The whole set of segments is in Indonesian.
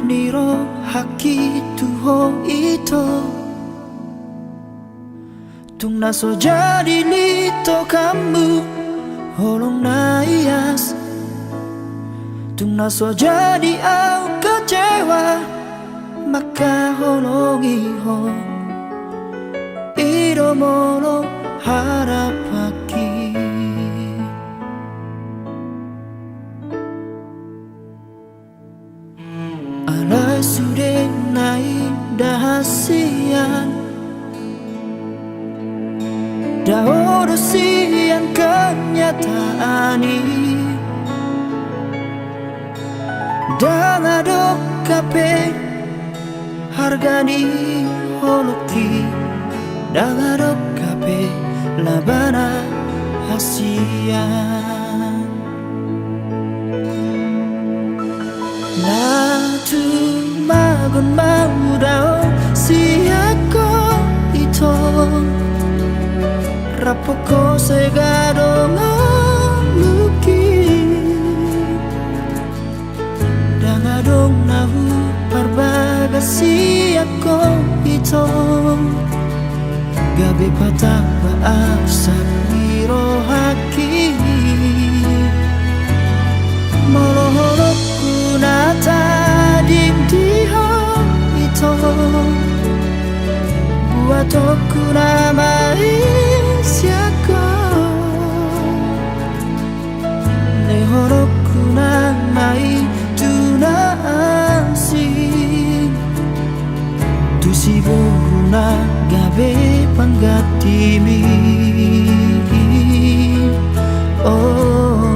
niro haki tuho ito tung naso jadi lito kamu holong naias tung naso jadi au kecewa maka holongi ho iro mono harap haki alai sudah naik dahasian dah urusian kenyataan ini dan aduk kape hargani holoki dan aduk kape labana hasian na tu magon mau dao siako ito rapoko segado ngaluki dangadong nahu parbagasi ako ito gabi patah baasa miro haki molohorok kunata dindiho ito buat aku namai siako lehorok kunamai tunasi tu si buruna gabe panggatimi oh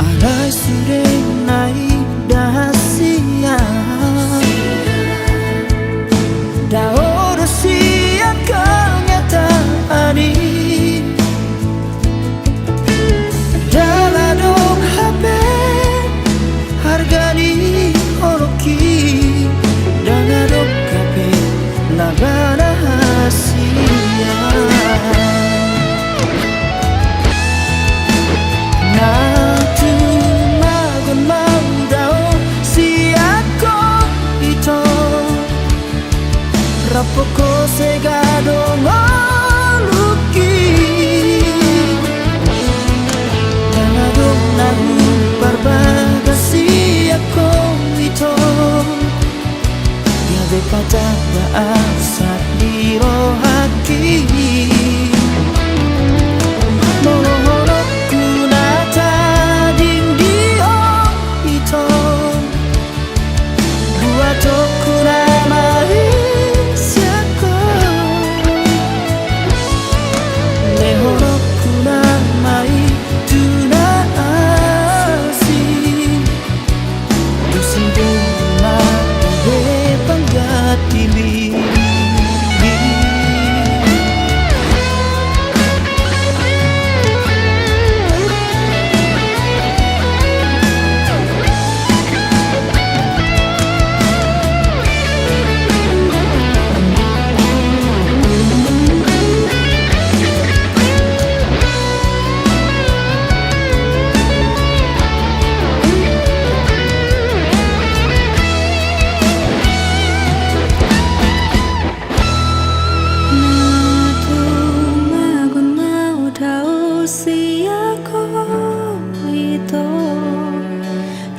alai sudah naik dahasian dah urusian kenyataan ini daladong HP hargani holoki daladong HP labana hasian na tu magon mau dao siako ito rapoko segado ngaluki dangadong nahu parbagasi ako ito gabe patah baasa niro haki molohorok kunata dindio ito buat aku namai siako lehorok kunamai tunasi dusiduna gabe panggatimi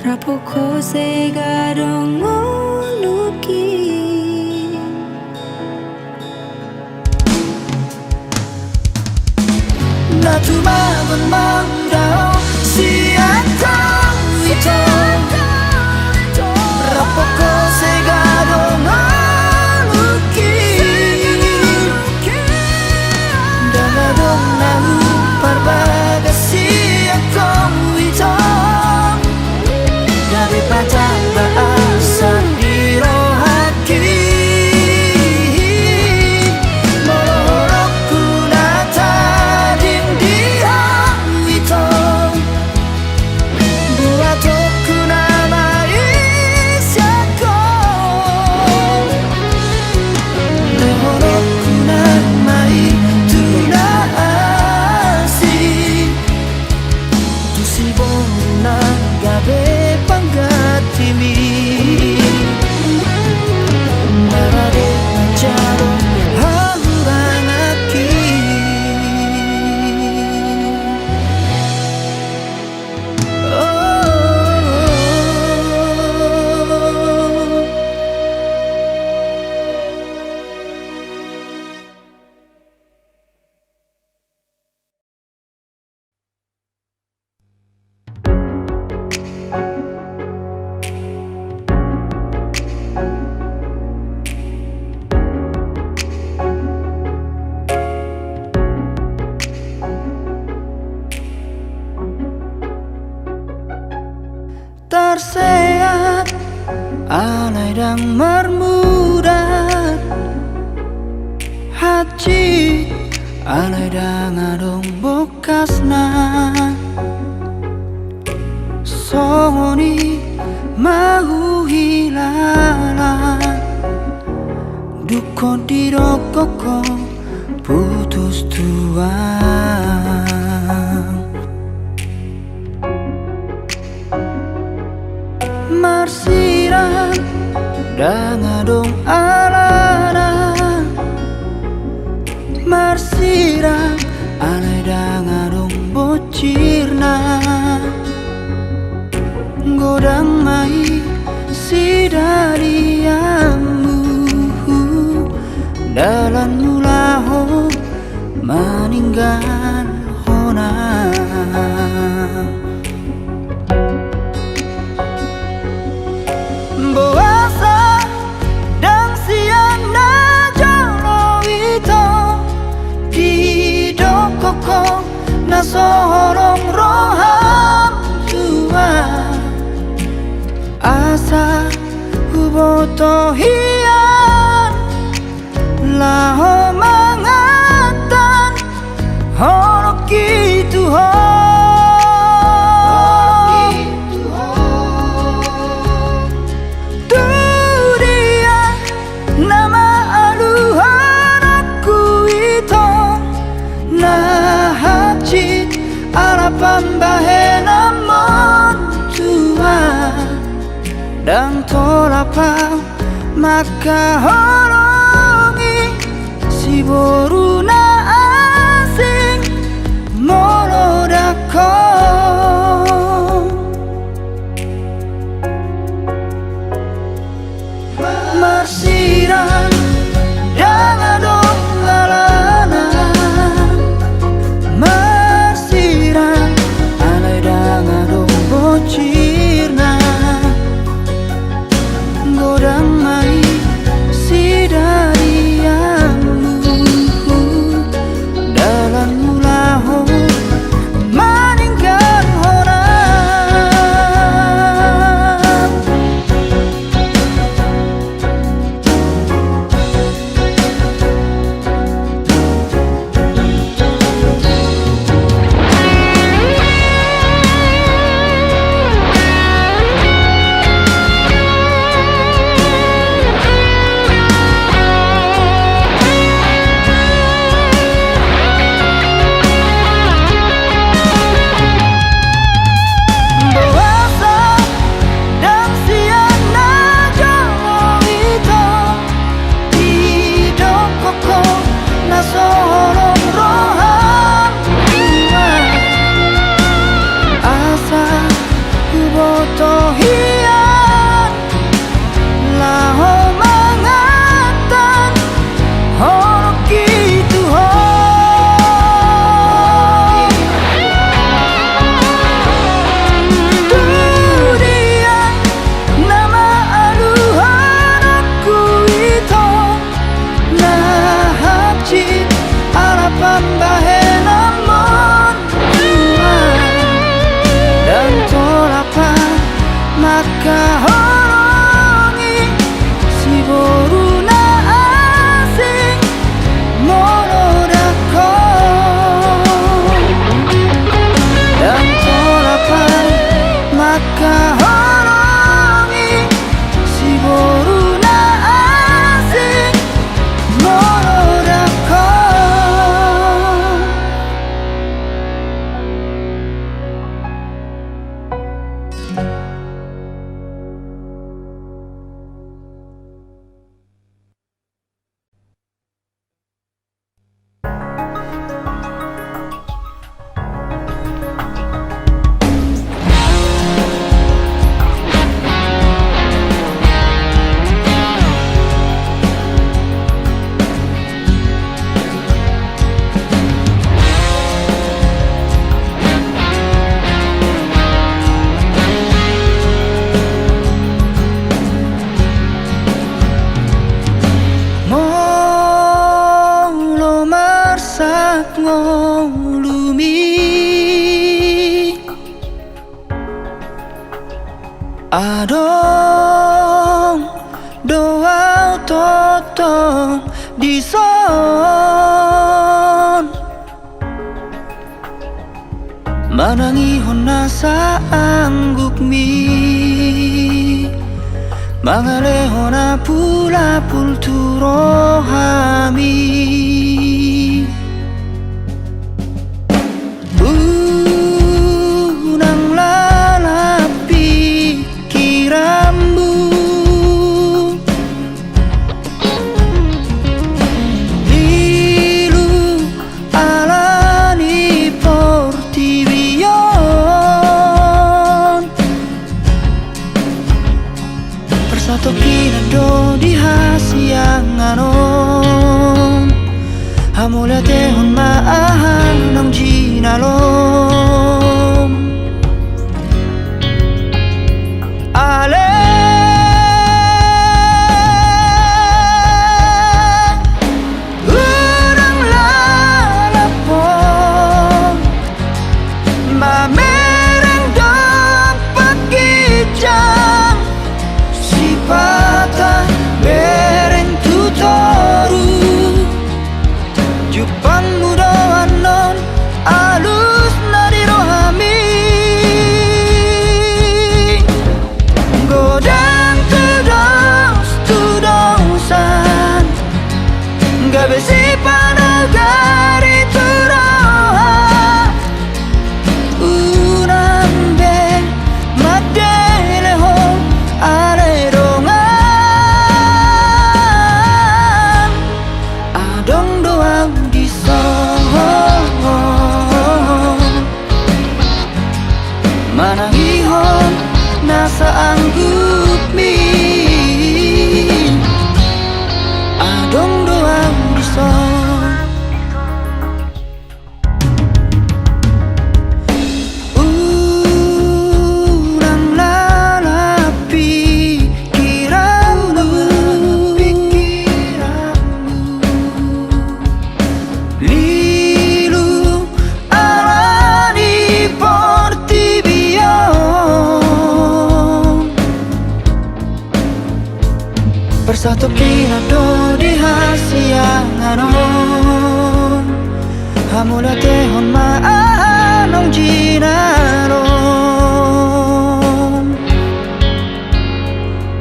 rapoko segado ngaluki na tu magon mau dao siako ito rapoko segado ngaluki daladong nahu parbagasi ako ito gabe patah baasa niro haki molohorok kunata dindia ito buat aku namai siako marsehat alai dang marmudat haji alai dang adong bokasna songoni mau hilang duko dirokoko putus tuang marsiran dangadong alana marsiran alai dangadong bocirna godang mai sidariamu dalan mulaho meninggal hona boasa dang siang na jalo ito didokoko na sorong roham tua asa huboto hian laho mangatan horok gitu Turia nama aluhan aku itu nah hajit ala pambahe namon tua dan tolapang maka horongi si boruna asing molodako marsiran dangadong alana marsiran alai dangadong bocirna godang mai sidariamu tong di son manangi hona sa angguk mi mangale hona pula pulturo hami unang lalapi kirambu lilu alani portivion persatu kinado di hasianganon hamula tehon maahan ng ginalom ale unang lalapon mamereng dong pagkijang sipata bereng tutoru Jupang mudahan non alus na di rohami godang tudong san gabe si panagari turoha unang ben madele ho alerongan adong doang di manangihon nasa anggup mi adong doang di son urang lalapi kiramu lilu alani portivion persatu kinado di hasianganon hamula tehon maanong ginaron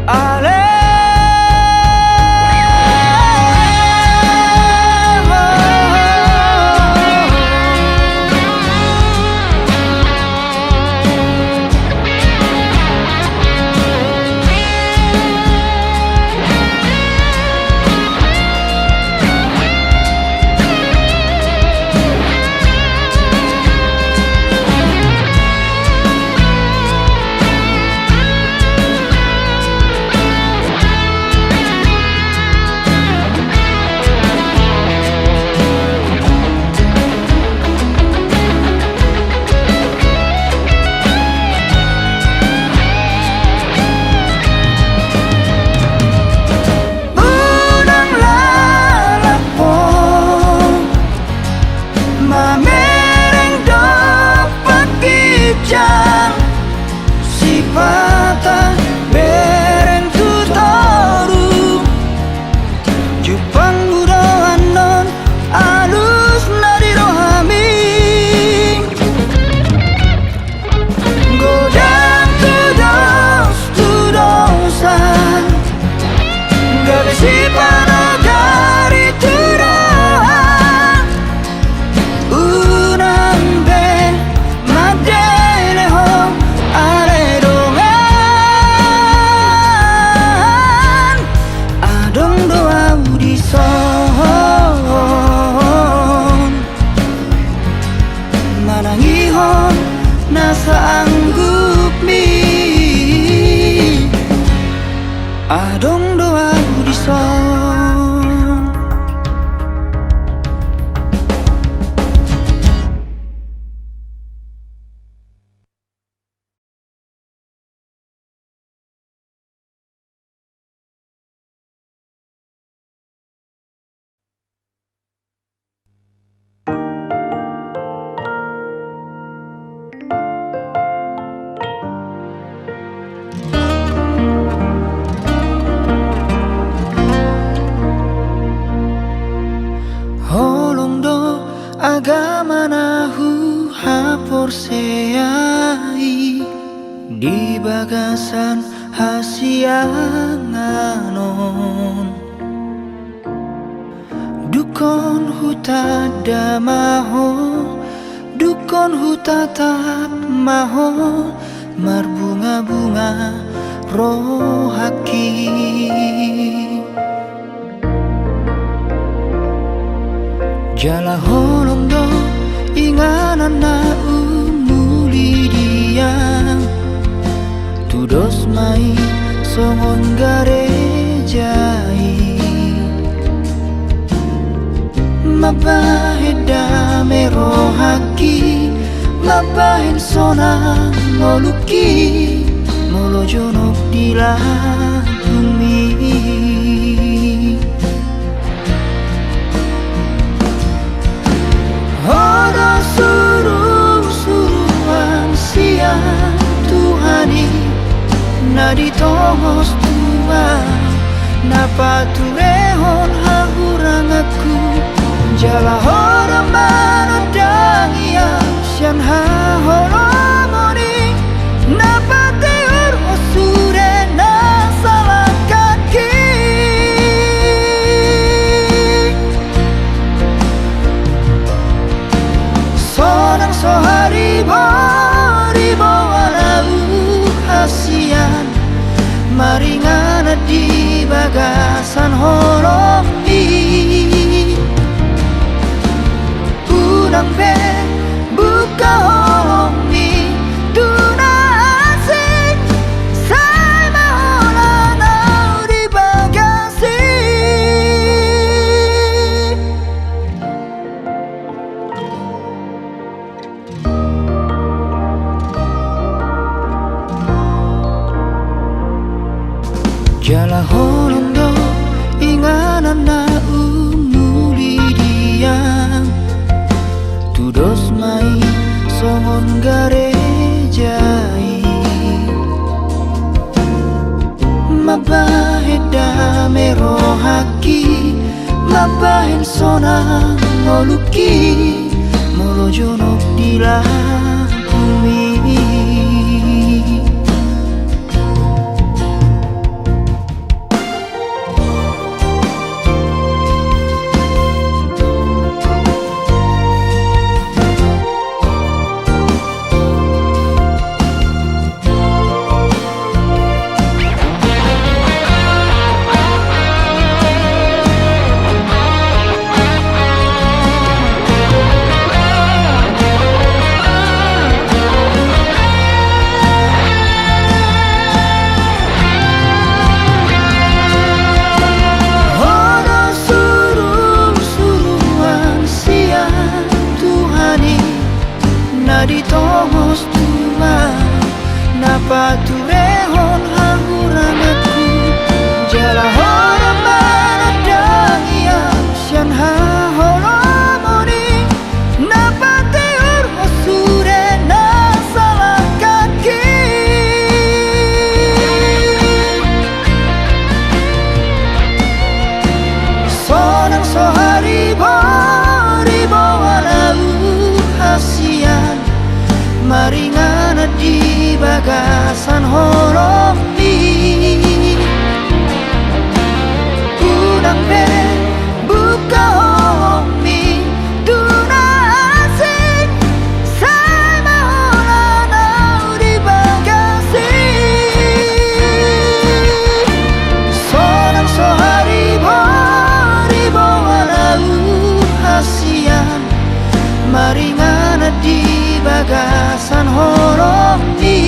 ale sipata bereng tutoru jupang mudahan non alus na di rohami godang tudong san gabe si panagari turoha unang ben madele ho alerongan adong doa di son manangihon nasa anggup mi adong doa di son agamanahu hapor seai di bagasan hasianganon dukon hutada maho dukon hutatap maho marbunga-bunga rohaki jala holondo inganan na umuli diang tudos mai songon garejai mabaheda merohaki mabahin sonang moluki molo jonok dilabumi Hodo suruh-suruhan siang Tuhani Nadi tongos tua Napa turehon hahurang aku Jala horo manodang yang sian hahoromoni Napa teur osure na salah kaki Sonang soharibo ribo walau hasian Maringana di bagasan holomi Unang be buka holomi Tuna asing Say maholanau di bagasi Jala holondo inganan na umuli diang Tudos mai songon garejai Mabaheda merohaki Mabahin sonang moluki Molo jonok dilabumi Di tongos tua Napa turehon hangurang aku Jala horo manadang yang sian hahoromoni Napa teur osure na salah kaki Sonang soharibo ribo walau hasian Maringana di bagasan holomi Unang be buka holomi Tuna asing Say maholanau di bagasi Sonang soharibo ribo walau hasian Maringana di bagasan holomi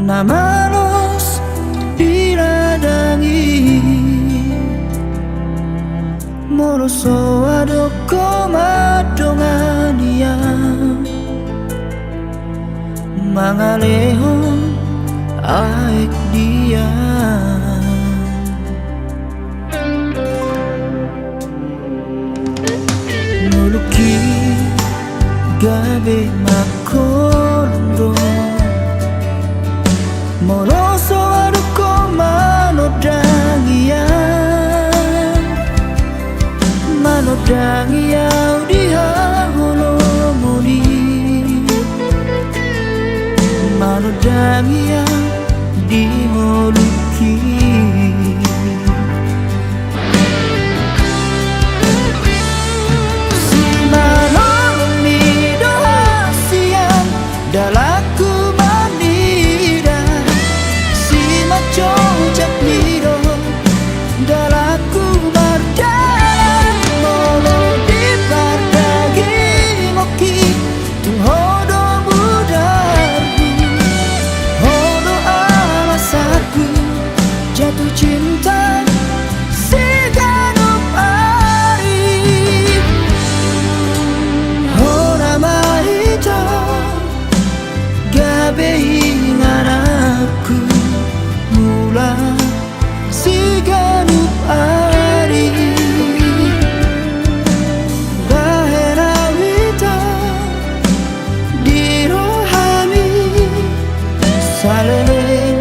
Namalos iradangi Moroso adoko madongania Mangalehon aek dia Nuluki gabe makolondo Moroso adoko manodangia Manodangia udiha holomoni Manodangia di moluki Si manolomi doa siang dalaku manida Si maco jak nido dalaku bardalan Molo di bardagi moki tung hodo budarku Hodo alasanku jatuh cinta segenap hari Hora mahito gabe ingan aku mula segenap hari Bahera wita dirohami saleleng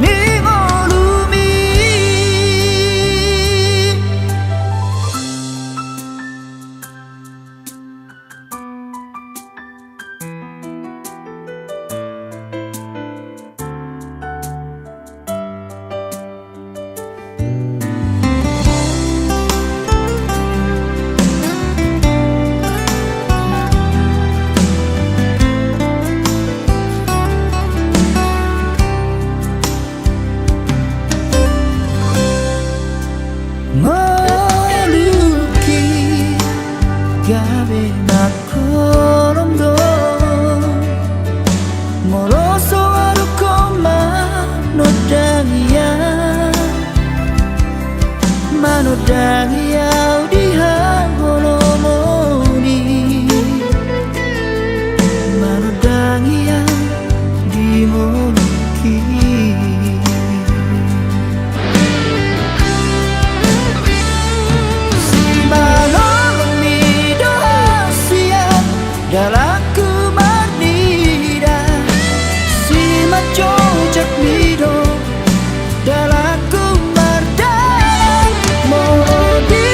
ningolumi Meluki gabe makolondo Moroso adoko manodangia Manodangia udiha holomoni Manodangia di moluki Dalaku marnida Si maco jak nido dalaku mardalan Molo di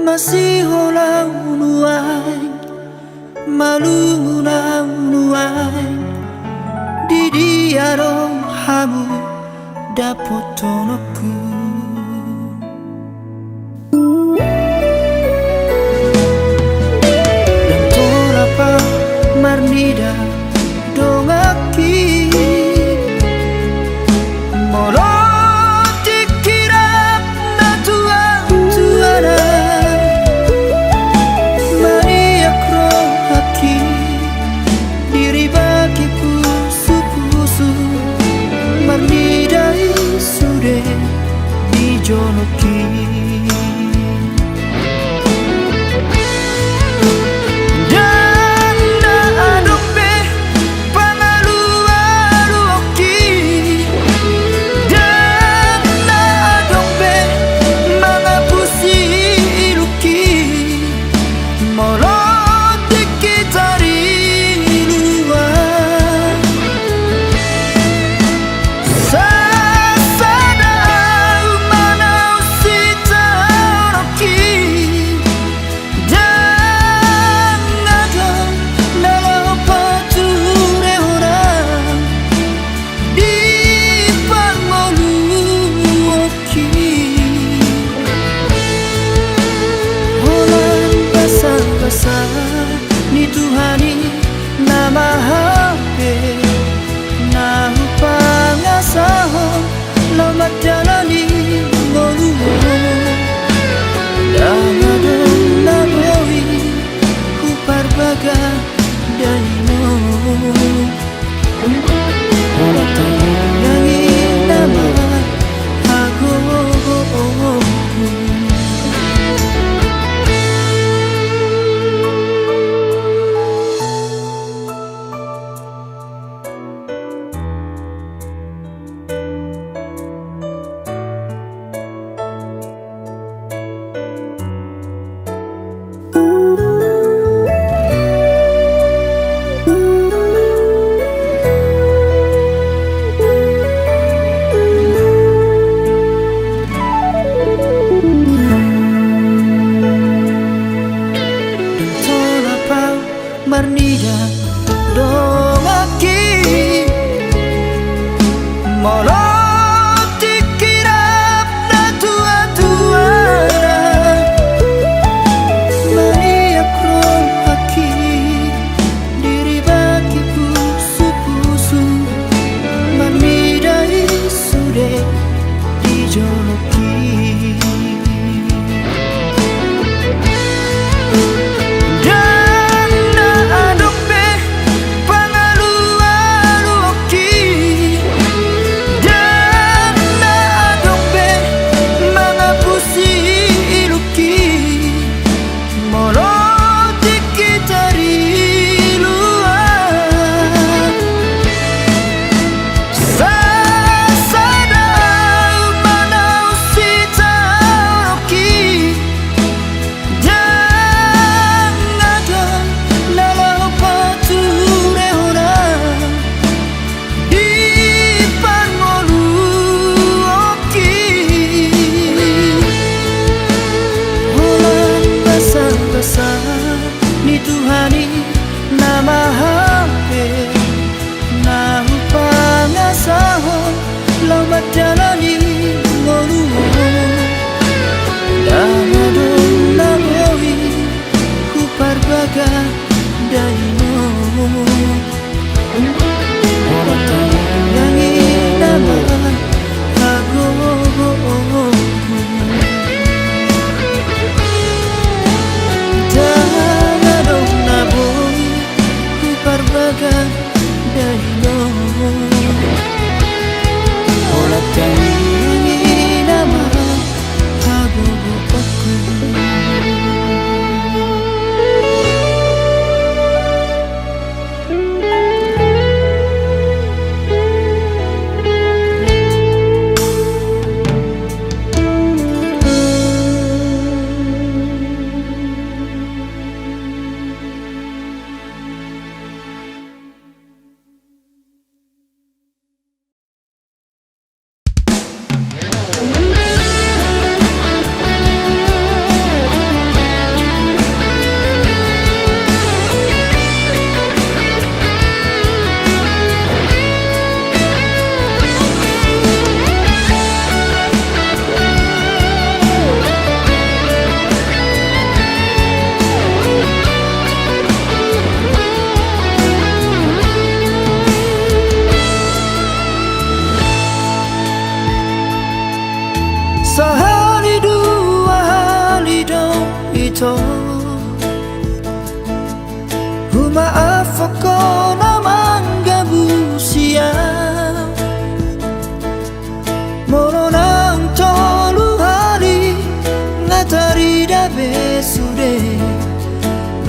masih holau nuai malu nuai di diaro hamu dapotonoku dan torapa marnida dongaki molo dikira na tuana Maria kro haki diri bagiku supusu marnidai sude dijonoki dan na adope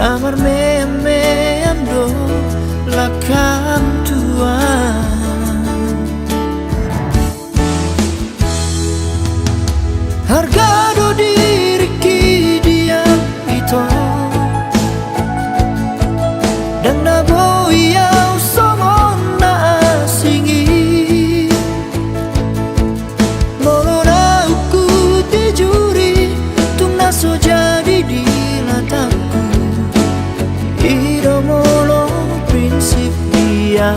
Amar meam do lakam tuan harga do diri ki dia itu dan nabo iau somon na asingi molona uku tijuri tung naso jadi di lataku idomolo prinsip dia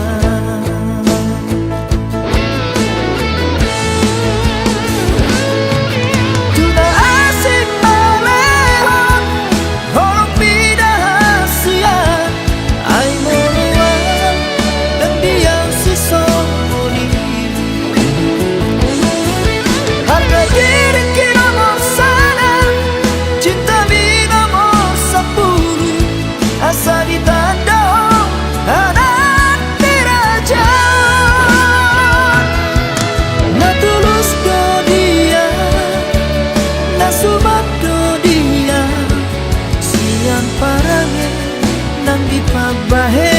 Bahe